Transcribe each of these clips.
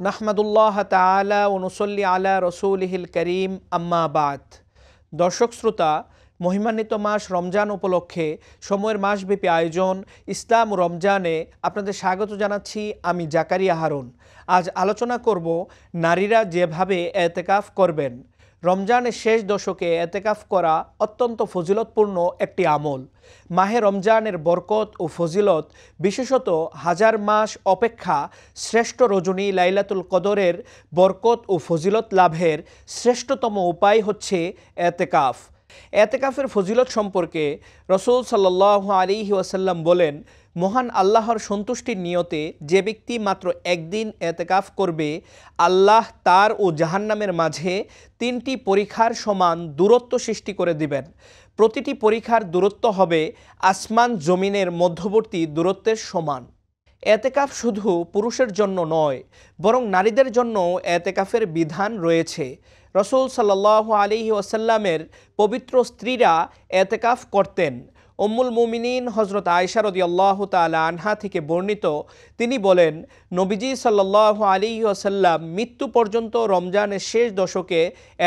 নাহমাদুল্লাহ তাআলা ও নুসল্লি আলা রসুলিহিল করিম আম্মা বাদ। দর্শক শ্রোতা, মহিমান্বিত মাস রমজান উপলক্ষে সময়ের মাসব্যাপী আয়োজন ইসলাম রমজানে আপনাদের স্বাগত জানাচ্ছি। আমি জাকারিয়া হারুন। আজ আলোচনা করব নারীরা যেভাবে এতেকাফ করবেন। রমজানের শেষ দশকে এতেকাফ করা অত্যন্ত ফজিলতপূর্ণ একটি আমল। মাহে রমজানের বরকত ও ফজিলত, বিশেষত হাজার মাস অপেক্ষা শ্রেষ্ঠ রজনী লাইলাতুল কদরের বরকত ও ফজিলত লাভের শ্রেষ্ঠতম উপায় হচ্ছে এতেকাফ। এতেকাফের ফজিলত সম্পর্কে রাসূল সাল্লাল্লাহু আলাইহি ওয়াসাল্লাম বলেন, মহান আল্লাহর সন্তুষ্টির নিয়তে যে ব্যক্তি মাত্র একদিন এতেকাফ করবে, আল্লাহ তার ও জাহান্নামের মাঝে 3টি পরীক্ষার সমান দূরত্ব সৃষ্টি করে দিবেন। প্রতিটি পরীক্ষার দূরত্ব হবে আসমান জমিনের মধ্যবর্তী দূরত্বের সমান। এতেকাফ শুধু পুরুষের জন্য নয়, বরং নারীদের জন্য এতেকাফের বিধান রয়েছে। রাসূল সাল্লাল্লাহু আলাইহি ওয়াসাল্লামের পবিত্র স্ত্রীরা এতেকাফ করতেন। উম্মুল মুমিনিন হযরত আয়েশা রাদিয়াল্লাহু তাআলা আনহা থেকে বর্ণিত, তিনি বলেন, নবীজি সাল্লাল্লাহু আলাইহি ওয়াসাল্লাম মৃত্যু পর্যন্ত রমজানের শেষ দশকে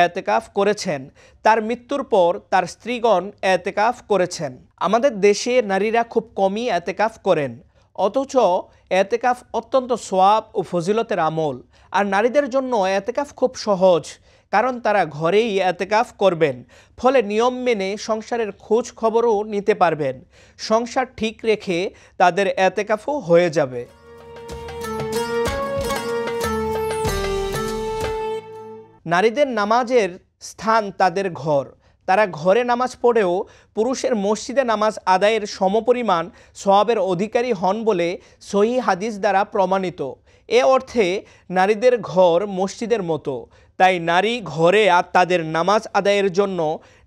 এতেকাফ করেছেন। তার মৃত্যুর পর তার স্ত্রীগণ এতেকাফ করেছেন। আমাদের দেশে নারীরা খুব কমই এতেকাফ করেন, অথচ এতেকাফ অত্যন্ত সওয়াব ও ফজিলতের আমল। আর নারীদের জন্য এতেকাফ খুব সহজ, কারণ তারা ঘরেই এতেকাফ করবেন। ফলে নিয়ম মেনে সংসারের খোঁজ খবরও নিতে পারবেন। সংসার ঠিক রেখে তাদের এতেকাফও হয়ে যাবে। নারীদের নামাজের স্থান তাদের ঘর। তারা ঘরে নামাজ পড়েও পুরুষের মসজিদে নামাজ আদায়ের সমপরিমাণ সওয়াবের অধিকারী হন বলে সহিহ হাদিস দ্বারা প্রমাণিত। এ অর্থে নারীদের ঘর মসজিদের মতো। তাই নারী ঘরে আর তাদের নামাজ আদায়ের জন্য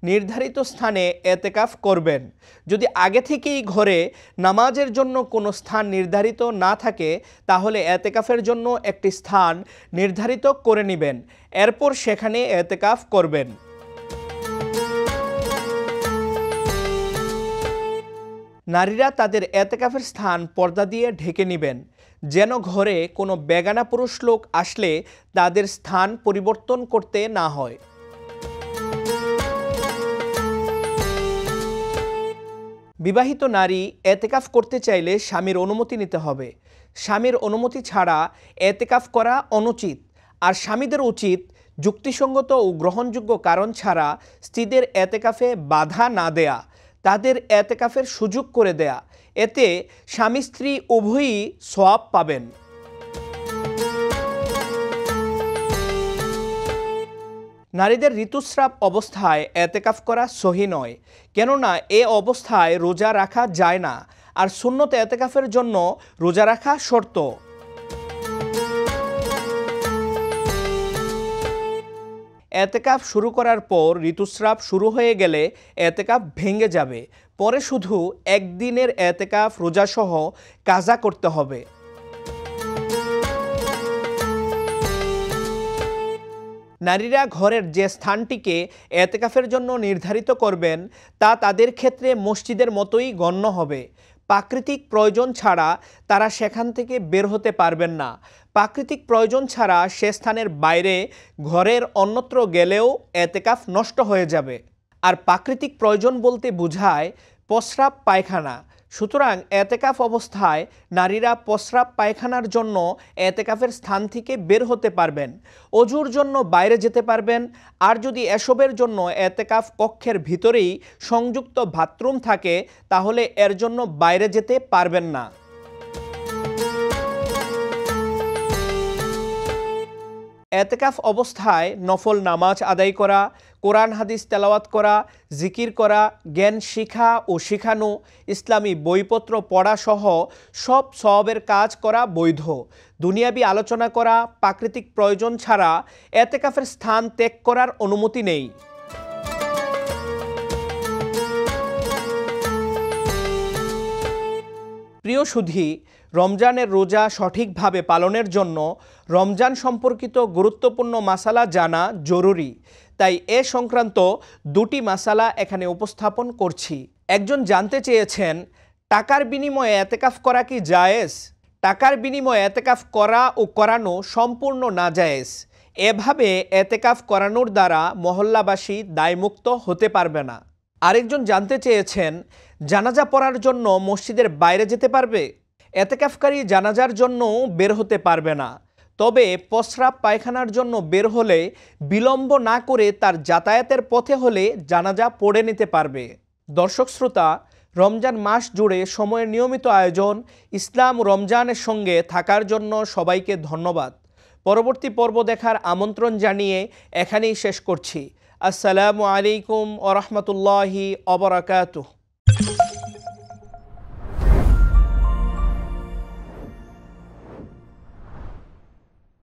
নির্ধারিত স্থানে এতেকাফ করবেন। যদি আগে থেকেই ঘরে নামাজের জন্য কোনো স্থান নির্ধারিত না থাকে, তাহলে এতেকাফের জন্য একটি স্থান নির্ধারিত করে নেবেন। এরপর সেখানে এতেকাফ করবেন। নারীরা তাদের এতেকাফের স্থান পর্দা দিয়ে ঢেকে নেবেন, যেন ঘরে কোনো বেগানা পুরুষ লোক আসলে তাদের স্থান পরিবর্তন করতে না হয়। বিবাহিত নারী এতেকাফ করতে চাইলে স্বামীর অনুমতি নিতে হবে। স্বামীর অনুমতি ছাড়া এতেকাফ করা অনুচিত। আর স্বামীদের উচিত যুক্তিসঙ্গত ও গ্রহণযোগ্য কারণ ছাড়া স্ত্রীদের এতেকাফে বাধা না দেয়া, তাদের এতেকাফের সুযোগ করে দেয়া। এতে স্বামী স্ত্রী উভয়ই সওয়াব পাবেন। নারীদের ঋতুস্রাব অবস্থায় এতেকাফ করা সহি নয়, কেননা এ অবস্থায় রোজা রাখা যায় না। আর সুন্নত এতেকাফের জন্য রোজা রাখা শর্ত। এতেকাফ শুরু করার পর ঋতুস্রাব শুরু হয়ে গেলে এতেকাফ ভেঙে যাবে। পরে শুধু একদিনের এতেকাফ রোজাসহ কাজা করতে হবে। নারীরা ঘরের যে স্থানটিকে এতেকাফের জন্য নির্ধারিত করবেন, তা তাদের ক্ষেত্রে মসজিদের মতোই গণ্য হবে। প্রাকৃতিক প্রয়োজন ছাড়া তারা সেখান থেকে বের হতে পারবেন না। প্রাকৃতিক প্রয়োজন ছাড়া সে স্থানের বাইরে ঘরের অন্যত্র গেলেও এতেকাফ নষ্ট হয়ে যাবে। আর প্রাকৃতিক প্রয়োজন বলতে বোঝায় প্রস্রাব পায়খানা। সুতরাং এতেকাফ অবস্থায় নারীরা প্রস্রাব পায়খানার জন্য এতেকাফের স্থান থেকে বের হতে পারবেন। অজুর জন্য বাইরে যেতে পারবেন। আর যদি এসবের জন্য এতেকাফ কক্ষের ভিতরেই সংযুক্ত বাথরুম থাকে, তাহলে এর জন্য বাইরে যেতে পারবেন না। এতেকাফ অবস্থায় নফল নামাজ আদায় করা, কোরআন হাদিস তেলাওয়াত করা, জিকির করা, জ্ঞান শিখা ও শিখানো, ইসলামী বইপত্র পড়া সহ সব সওয়াবের কাজ করা বৈধ। দুনিয়াবি আলোচনা করা, প্রাকৃতিক প্রয়োজন ছাড়া এতেকাফের স্থান ত্যাগ করার অনুমতি নেই। প্রিয় সুধী, রমজানের রোজা সঠিকভাবে পালনের জন্য রমজান সম্পর্কিত গুরুত্বপূর্ণ মাসালা জানা জরুরি। তাই এ সংক্রান্ত 2টি মাসালা এখানে উপস্থাপন করছি। একজন জানতে চেয়েছেন, টাকার বিনিময়ে এতেকাফ করা কি জায়েজ? টাকার বিনিময়ে এতেকাফ করা ও করানো সম্পূর্ণ নাজায়েজ। এভাবে এতেকাফ করানোর দ্বারা মহল্লাবাসী দায়মুক্ত হতে পারবে না। আরেকজন জানতে চেয়েছেন, জানাজা পড়ার জন্য মসজিদের বাইরে যেতে পারবে? এতেকাফকারী জানাজার জন্য বের হতে পারবে না, তবে প্রস্রাব পায়খানার জন্য বের হলে বিলম্ব না করে তার যাতায়াতের পথে হলে জানাজা পড়ে নিতে পারবে। দর্শক শ্রোতা, রমজান মাস জুড়ে সময়ের নিয়মিত আয়োজন ইসলাম রমজানের সঙ্গে থাকার জন্য সবাইকে ধন্যবাদ। পরবর্তী পর্ব দেখার আমন্ত্রণ জানিয়ে এখানেই শেষ করছি। আসসালামু আলাইকুম ওয়া রাহমাতুল্লাহি ওয়া বারাকাতুহু।